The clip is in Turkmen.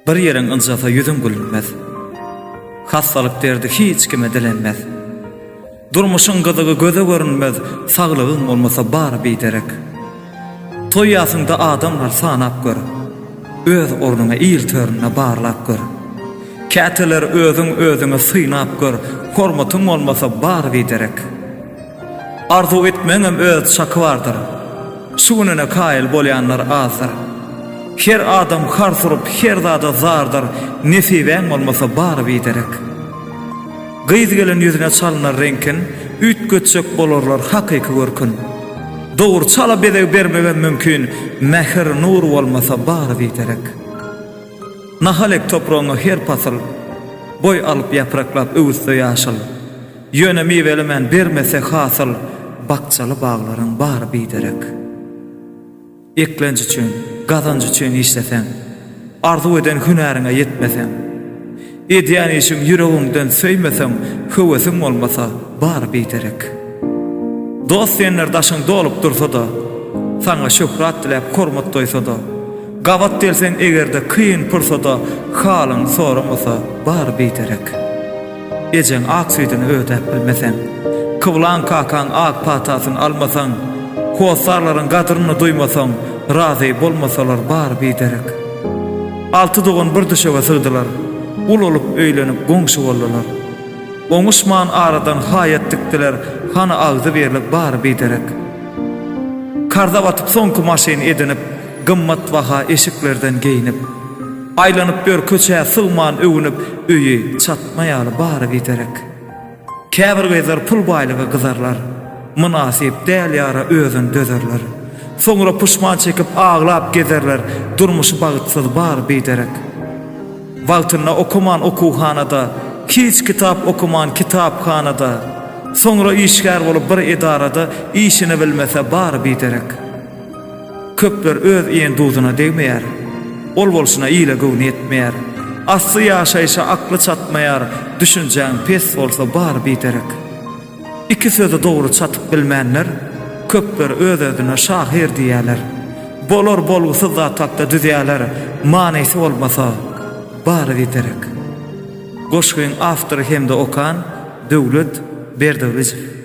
Bir yerin ıncasa yüzüm gülünmez. Hastalık derdi hiç kime dilenmez. Durmuşun gıdığı göze görünmez. Sağlığın olmasa bar biderek. Toy ýasynda adamlar sanap gör. Öz ornuna iyil törüne barlap gör. Käteler özüň özüňe synap gör. Hormatyň olmasa bar biderek. Arzu etmeňem öz şaky bardyr. Şuňuna kaýyl bolýanlar azdyr. Her adam har surup her zada zardyr. Nesiben olmasa bar biderek. Gyz gelen yüzüne çalynar renkin, üt göçek bolarlar hakyky görkün. Doğru çala bedeg bermegen mümkün, mehir nur olmasa bar biderek. Nahalek topragyna her pasıl, boy alıp yapraklap öwüsde ýaşyl. Ýöne miwelemen bermese hasyl, bakçaly baglaryň bar biderek. Eklenji üçin, gazanjy üçin işleseň, arzu eden hünäriňe ýetmeseň, edýän işiň ýüregiňden söýmeseň, höwesiň olmasa bar biderek. Dost diýenler daşyň dolup dursa da, sana şöhrat dilep hormat doýsa da, gabat delseň egerde kıyın pursa da, halyň soramasa bar biderek. Ejeň ak süýdüni ödäp bilmeseň, kıwlan kakan ak patasyny almasaň, hosarlaryň gadryny duýmasaň, razy bolmasalar bar biderek. Altı dogan bir düşege sığdylar, ul olup öýlenip goňşy boldylar. Oňuşman aradan haýat dikdiler, hana agdy berilip bar biderek. Karda batyp soňky maşyny edinip, gymmat waha eşiklerden geýinip, aýlanyp bir köçe sığman öwünüp, öýi çatmaýaly bar biderek. Käbir gyzlar pul baýlygy gyzarlar, münasip däl ýara özün dözerler. Soňra puşman çekip ağlap gezerler, durmuşy bagytsyz bar biderek. Wagtyna okuman okuwhanada, hiç kitap okuman kitaphanada, soňra işgär bolup bir edarada işini bilmese bar biderek. Köpler öz iýen duýduna degmeýär, ol bolşuna ýyla göwni etmeýär. Asly ýaşaýşa akly çatmaýar, düşünjäň pes bolsa bar biderek. İki sözü dogry çatyp bilmänler, köpler öz-özüne şahir diýerler. Bolar bolgusyz zatda düzýärler, manysy bolmasa bar biderek. Goşgyň awtory hemde okan Döwlet Berdowlijew.